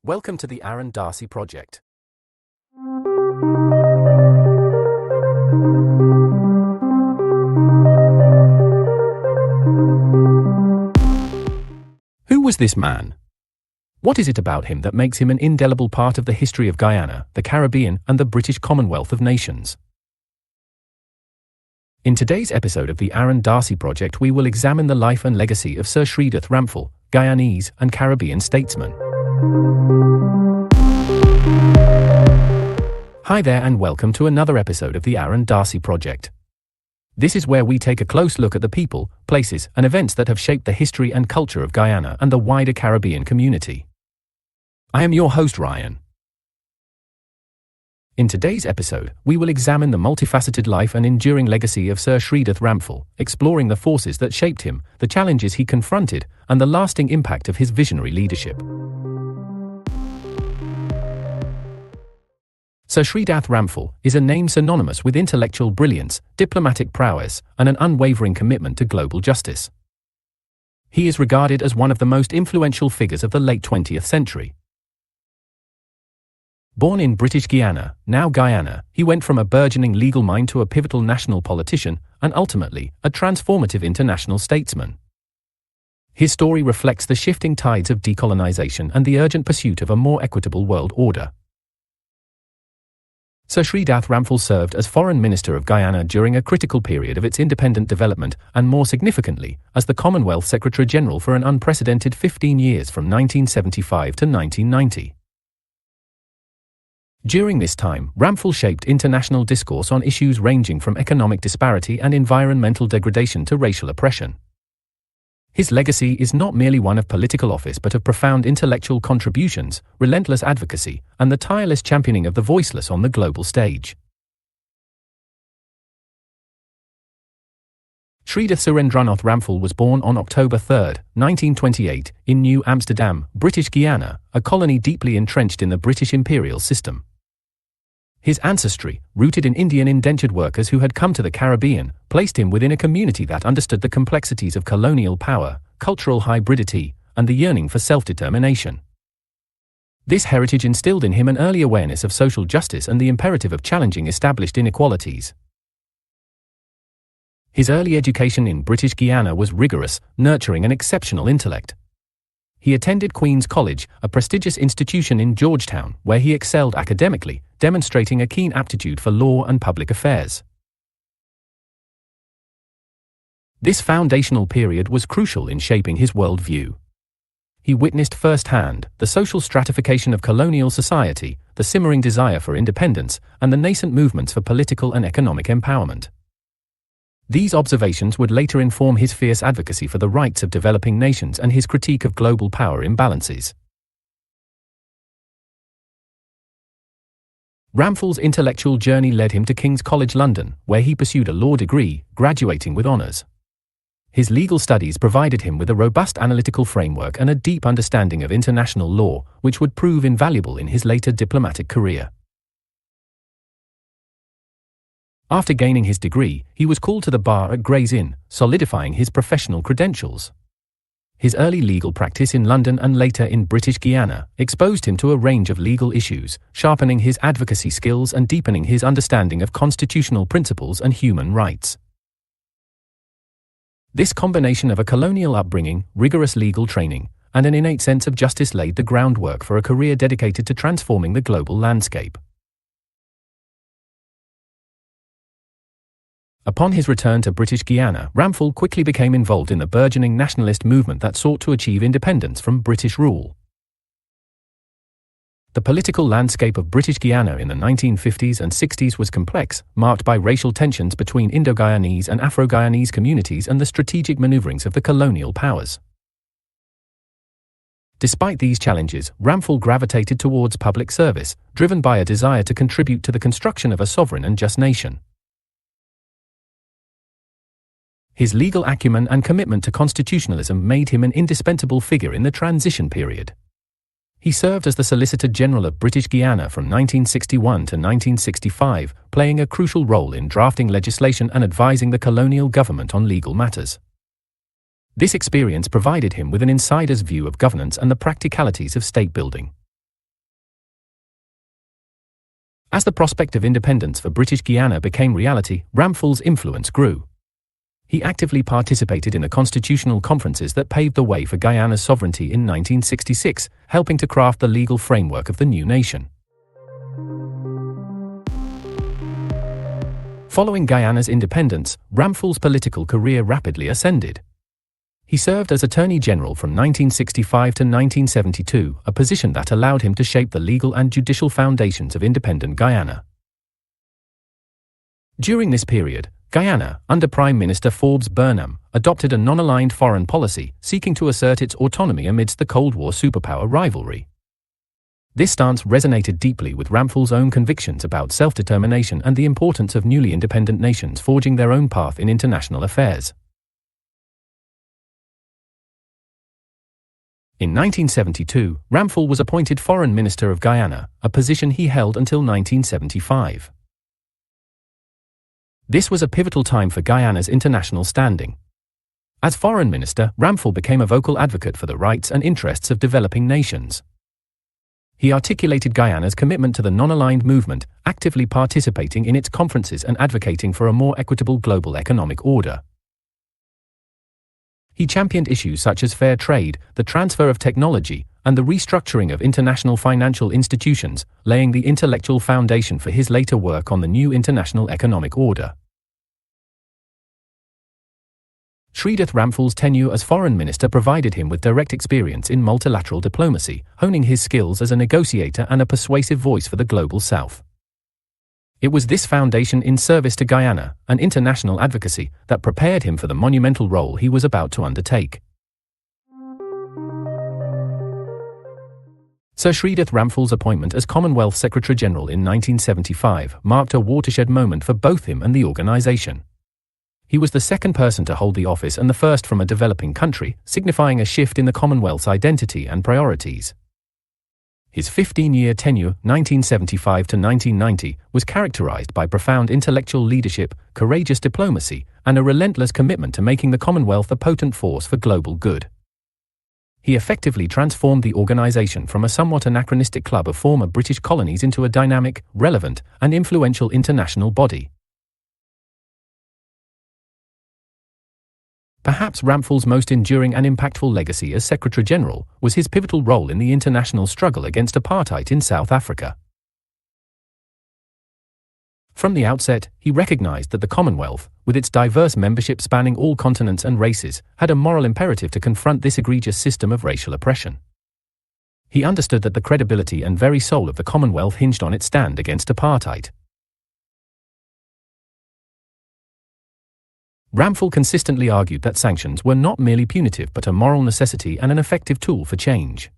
Welcome to the Aran Darcy Project. Who was this man? What is it about him that makes him an indelible part of the history of Guyana, the Caribbean, and the British Commonwealth of Nations? In today's episode of the Aran Darcy Project, we will examine the life and legacy of Sir Shridath Ramphal, Guyanese and Caribbean statesman. Hi there and welcome to another episode of the Aran Darcy Project. This is where we take a close look at the people, places, and events that have shaped the history and culture of Guyana and the wider Caribbean community. I am your host, Ryan. In today's episode, we will examine the multifaceted life and enduring legacy of Sir Shridath Ramphal, exploring the forces that shaped him, the challenges he confronted, and the lasting impact of his visionary leadership. Sir Shridath Ramphal is a name synonymous with intellectual brilliance, diplomatic prowess, and an unwavering commitment to global justice. He is regarded as one of the most influential figures of the late 20th century. Born in British Guiana, now Guyana, he went from a burgeoning legal mind to a pivotal national politician, and ultimately, a transformative international statesman. His story reflects the shifting tides of decolonization and the urgent pursuit of a more equitable world order. Sir Shridath Ramphal served as Foreign Minister of Guyana during a critical period of its independent development, and more significantly, as the Commonwealth Secretary-General for an unprecedented 15 years from 1975 to 1990. During this time, Ramphal shaped international discourse on issues ranging from economic disparity and environmental degradation to racial oppression. His legacy is not merely one of political office but of profound intellectual contributions, relentless advocacy, and the tireless championing of the voiceless on the global stage. Shridath Surendranath Ramphal was born on October 3, 1928, in New Amsterdam, British Guiana, a colony deeply entrenched in the British imperial system. His ancestry, rooted in Indian indentured workers who had come to the Caribbean, placed him within a community that understood the complexities of colonial power, cultural hybridity, and the yearning for self-determination. This heritage instilled in him an early awareness of social justice and the imperative of challenging established inequalities. His early education in British Guiana was rigorous, nurturing an exceptional intellect. He attended Queen's College, a prestigious institution in Georgetown, where he excelled academically, demonstrating a keen aptitude for law and public affairs. This foundational period was crucial in shaping his worldview. He witnessed firsthand the social stratification of colonial society, the simmering desire for independence, and the nascent movements for political and economic empowerment. These observations would later inform his fierce advocacy for the rights of developing nations and his critique of global power imbalances. Ramphal's intellectual journey led him to King's College London, where he pursued a law degree, graduating with honours. His legal studies provided him with a robust analytical framework and a deep understanding of international law, which would prove invaluable in his later diplomatic career. After gaining his degree, he was called to the bar at Gray's Inn, solidifying his professional credentials. His early legal practice in London and later in British Guiana exposed him to a range of legal issues, sharpening his advocacy skills and deepening his understanding of constitutional principles and human rights. This combination of a colonial upbringing, rigorous legal training, and an innate sense of justice laid the groundwork for a career dedicated to transforming the global landscape. Upon his return to British Guiana, Ramphal quickly became involved in the burgeoning nationalist movement that sought to achieve independence from British rule. The political landscape of British Guiana in the 1950s and 60s was complex, marked by racial tensions between Indo-Guyanese and Afro-Guyanese communities and the strategic maneuverings of the colonial powers. Despite these challenges, Ramphal gravitated towards public service, driven by a desire to contribute to the construction of a sovereign and just nation. His legal acumen and commitment to constitutionalism made him an indispensable figure in the transition period. He served as the Solicitor General of British Guiana from 1961 to 1965, playing a crucial role in drafting legislation and advising the colonial government on legal matters. This experience provided him with an insider's view of governance and the practicalities of state building. As the prospect of independence for British Guiana became reality, Ramphal's influence grew. He actively participated in the constitutional conferences that paved the way for Guyana's sovereignty in 1966, helping to craft the legal framework of the new nation. Following Guyana's independence, Ramphal's political career rapidly ascended. He served as Attorney General from 1965 to 1972, a position that allowed him to shape the legal and judicial foundations of independent Guyana. During this period, Guyana, under Prime Minister Forbes Burnham, adopted a non-aligned foreign policy, seeking to assert its autonomy amidst the Cold War superpower rivalry. This stance resonated deeply with Ramphal's own convictions about self-determination and the importance of newly independent nations forging their own path in international affairs. In 1972, Ramphal was appointed Foreign Minister of Guyana, a position he held until 1975. This was a pivotal time for Guyana's international standing. As Foreign Minister, Ramphal became a vocal advocate for the rights and interests of developing nations. He articulated Guyana's commitment to the non-aligned movement, actively participating in its conferences and advocating for a more equitable global economic order. He championed issues such as fair trade, the transfer of technology, and the restructuring of international financial institutions, laying the intellectual foundation for his later work on the new international economic order. Shridath Ramphal's tenure as Foreign Minister provided him with direct experience in multilateral diplomacy, honing his skills as a negotiator and a persuasive voice for the Global South. It was this foundation in service to Guyana, and international advocacy, that prepared him for the monumental role he was about to undertake. Sir Shridath Ramphal's appointment as Commonwealth Secretary-General in 1975 marked a watershed moment for both him and the organization. He was the second person to hold the office and the first from a developing country, signifying a shift in the Commonwealth's identity and priorities. His 15-year tenure, 1975 to 1990, was characterized by profound intellectual leadership, courageous diplomacy, and a relentless commitment to making the Commonwealth a potent force for global good. He effectively transformed the organization from a somewhat anachronistic club of former British colonies into a dynamic, relevant, and influential international body. Perhaps Ramphal's most enduring and impactful legacy as Secretary-General was his pivotal role in the international struggle against apartheid in South Africa. From the outset, he recognized that the Commonwealth, with its diverse membership spanning all continents and races, had a moral imperative to confront this egregious system of racial oppression. He understood that the credibility and very soul of the Commonwealth hinged on its stand against apartheid. Ramphal consistently argued that sanctions were not merely punitive but a moral necessity and an effective tool for change.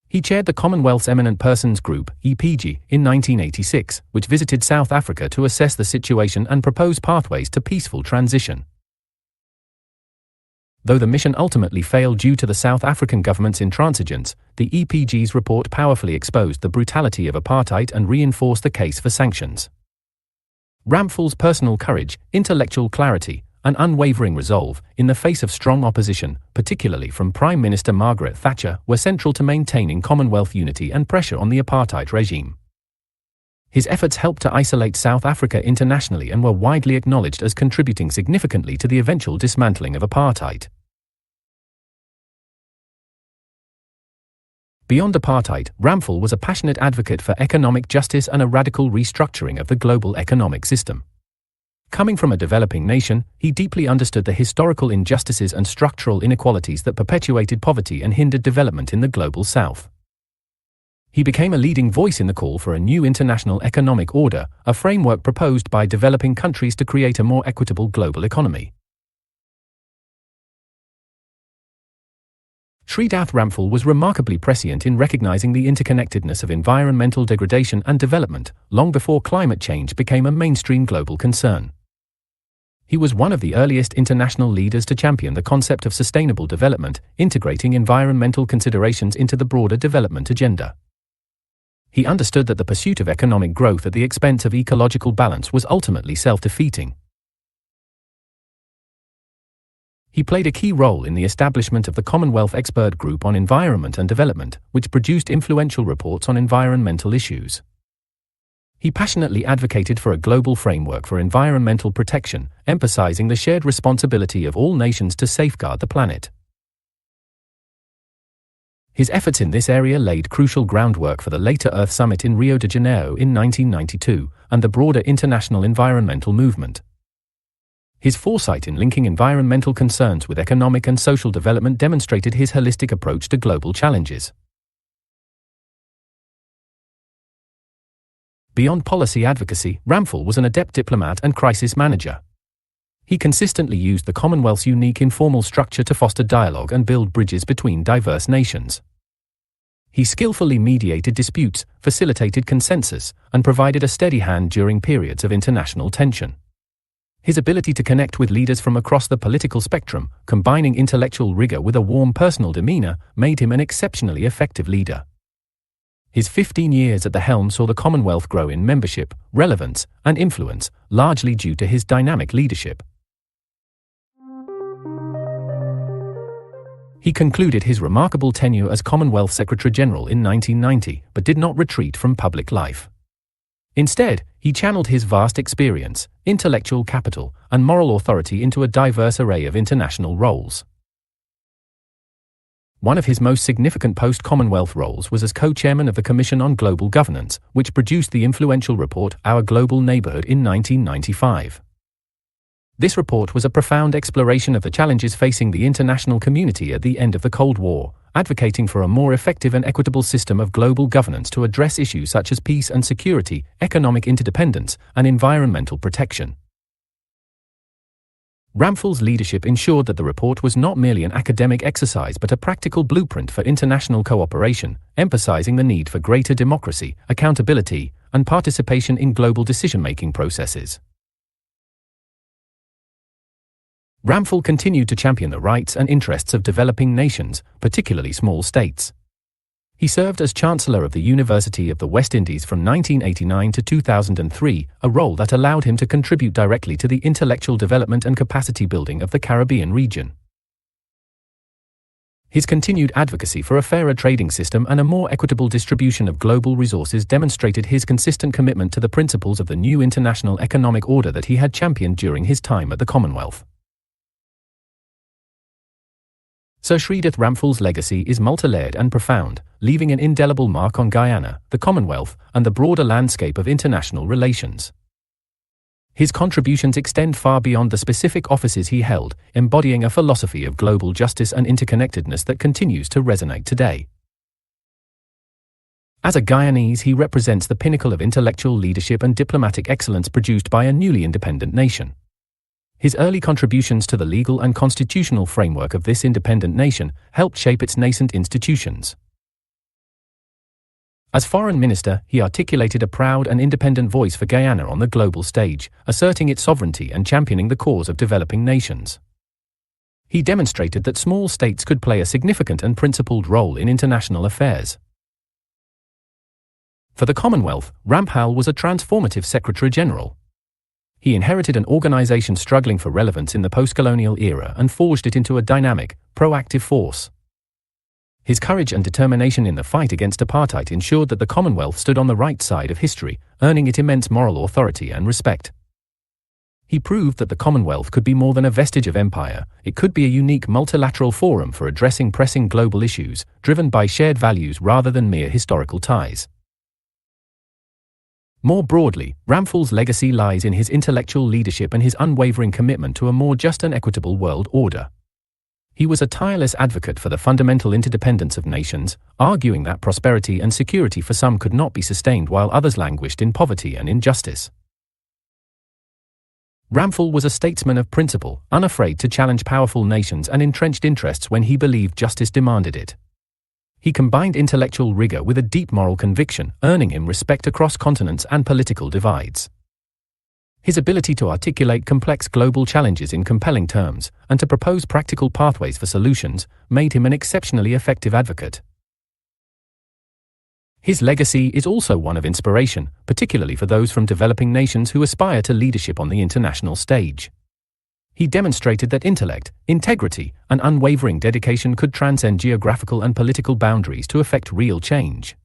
He chaired the Commonwealth's Eminent Persons Group, EPG, in 1986, which visited South Africa to assess the situation and propose pathways to peaceful transition. Though the mission ultimately failed due to the South African government's intransigence, the EPG's report powerfully exposed the brutality of apartheid and reinforced the case for sanctions. Ramphal's personal courage, intellectual clarity, and unwavering resolve, in the face of strong opposition, particularly from Prime Minister Margaret Thatcher, were central to maintaining Commonwealth unity and pressure on the apartheid regime. His efforts helped to isolate South Africa internationally and were widely acknowledged as contributing significantly to the eventual dismantling of apartheid. Beyond apartheid, Ramphal was a passionate advocate for economic justice and a radical restructuring of the global economic system. Coming from a developing nation, he deeply understood the historical injustices and structural inequalities that perpetuated poverty and hindered development in the global South. He became a leading voice in the call for a new international economic order, a framework proposed by developing countries to create a more equitable global economy. Shridath Ramphal was remarkably prescient in recognizing the interconnectedness of environmental degradation and development, long before climate change became a mainstream global concern. He was one of the earliest international leaders to champion the concept of sustainable development, integrating environmental considerations into the broader development agenda. He understood that the pursuit of economic growth at the expense of ecological balance was ultimately self-defeating. He played a key role in the establishment of the Commonwealth Expert Group on Environment and Development, which produced influential reports on environmental issues. He passionately advocated for a global framework for environmental protection, emphasizing the shared responsibility of all nations to safeguard the planet. His efforts in this area laid crucial groundwork for the later Earth Summit in Rio de Janeiro in 1992 and the broader international environmental movement. His foresight in linking environmental concerns with economic and social development demonstrated his holistic approach to global challenges. Beyond policy advocacy, Ramphal was an adept diplomat and crisis manager. He consistently used the Commonwealth's unique informal structure to foster dialogue and build bridges between diverse nations. He skillfully mediated disputes, facilitated consensus, and provided a steady hand during periods of international tension. His ability to connect with leaders from across the political spectrum, combining intellectual rigor with a warm personal demeanor, made him an exceptionally effective leader. His 15 years at the helm saw the Commonwealth grow in membership, relevance, and influence, largely due to his dynamic leadership. He concluded his remarkable tenure as Commonwealth Secretary-General in 1990, but did not retreat from public life. Instead, he channeled his vast experience, intellectual capital, and moral authority into a diverse array of international roles. One of his most significant post-Commonwealth roles was as co-chairman of the Commission on Global Governance, which produced the influential report Our Global Neighborhood in 1995. This report was a profound exploration of the challenges facing the international community at the end of the Cold War, advocating for a more effective and equitable system of global governance to address issues such as peace and security, economic interdependence, and environmental protection. Ramphal's leadership ensured that the report was not merely an academic exercise but a practical blueprint for international cooperation, emphasizing the need for greater democracy, accountability, and participation in global decision-making processes. Ramphal continued to champion the rights and interests of developing nations, particularly small states. He served as Chancellor of the University of the West Indies from 1989 to 2003, a role that allowed him to contribute directly to the intellectual development and capacity building of the Caribbean region. His continued advocacy for a fairer trading system and a more equitable distribution of global resources demonstrated his consistent commitment to the principles of the new international economic order that he had championed during his time at the Commonwealth. Sir Shridath Ramphal's legacy is multi-layered and profound, leaving an indelible mark on Guyana, the Commonwealth, and the broader landscape of international relations. His contributions extend far beyond the specific offices he held, embodying a philosophy of global justice and interconnectedness that continues to resonate today. As a Guyanese, he represents the pinnacle of intellectual leadership and diplomatic excellence produced by a newly independent nation. His early contributions to the legal and constitutional framework of this independent nation helped shape its nascent institutions. As Foreign Minister, he articulated a proud and independent voice for Guyana on the global stage, asserting its sovereignty and championing the cause of developing nations. He demonstrated that small states could play a significant and principled role in international affairs. For the Commonwealth, Ramphal was a transformative Secretary-General. He inherited an organization struggling for relevance in the post-colonial era and forged it into a dynamic, proactive force. His courage and determination in the fight against apartheid ensured that the Commonwealth stood on the right side of history, earning it immense moral authority and respect. He proved that the Commonwealth could be more than a vestige of empire; it could be a unique multilateral forum for addressing pressing global issues, driven by shared values rather than mere historical ties. More broadly, Ramphal's legacy lies in his intellectual leadership and his unwavering commitment to a more just and equitable world order. He was a tireless advocate for the fundamental interdependence of nations, arguing that prosperity and security for some could not be sustained while others languished in poverty and injustice. Ramphal was a statesman of principle, unafraid to challenge powerful nations and entrenched interests when he believed justice demanded it. He combined intellectual rigor with a deep moral conviction, earning him respect across continents and political divides. His ability to articulate complex global challenges in compelling terms, and to propose practical pathways for solutions, made him an exceptionally effective advocate. His legacy is also one of inspiration, particularly for those from developing nations who aspire to leadership on the international stage. He demonstrated that intellect, integrity, and unwavering dedication could transcend geographical and political boundaries to effect real change.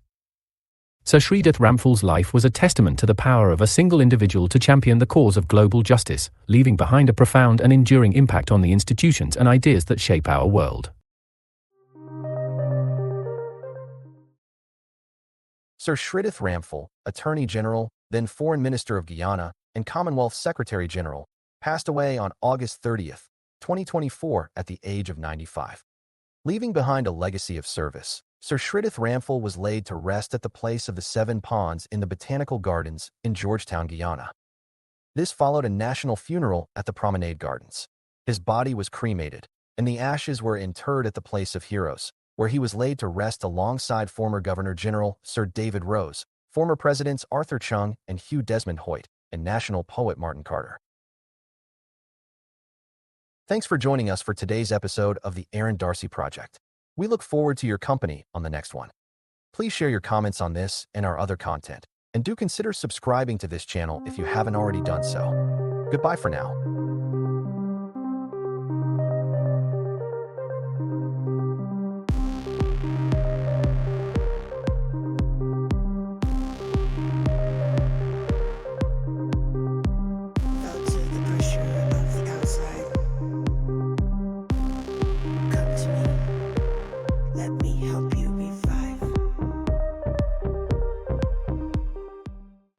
Sir Shridath Ramphal's life was a testament to the power of a single individual to champion the cause of global justice, leaving behind a profound and enduring impact on the institutions and ideas that shape our world. Sir Shridath Ramphal, Attorney General, then Foreign Minister of Guyana, and Commonwealth Secretary General, passed away on August 30, 2024 at the age of 95. Leaving behind a legacy of service, Sir Shridath Ramphal was laid to rest at the place of the Seven Ponds in the Botanical Gardens in Georgetown, Guyana. This followed a national funeral at the Promenade Gardens. His body was cremated, and the ashes were interred at the Place of Heroes, where he was laid to rest alongside former Governor-General Sir David Rose, former Presidents Arthur Chung and Hugh Desmond Hoyt, and national poet Martin Carter. Thanks for joining us for today's episode of the Aran Darcy Project. We look forward to your company on the next one. Please share your comments on this and our other content, and do consider subscribing to this channel if you haven't already done so. Goodbye for now.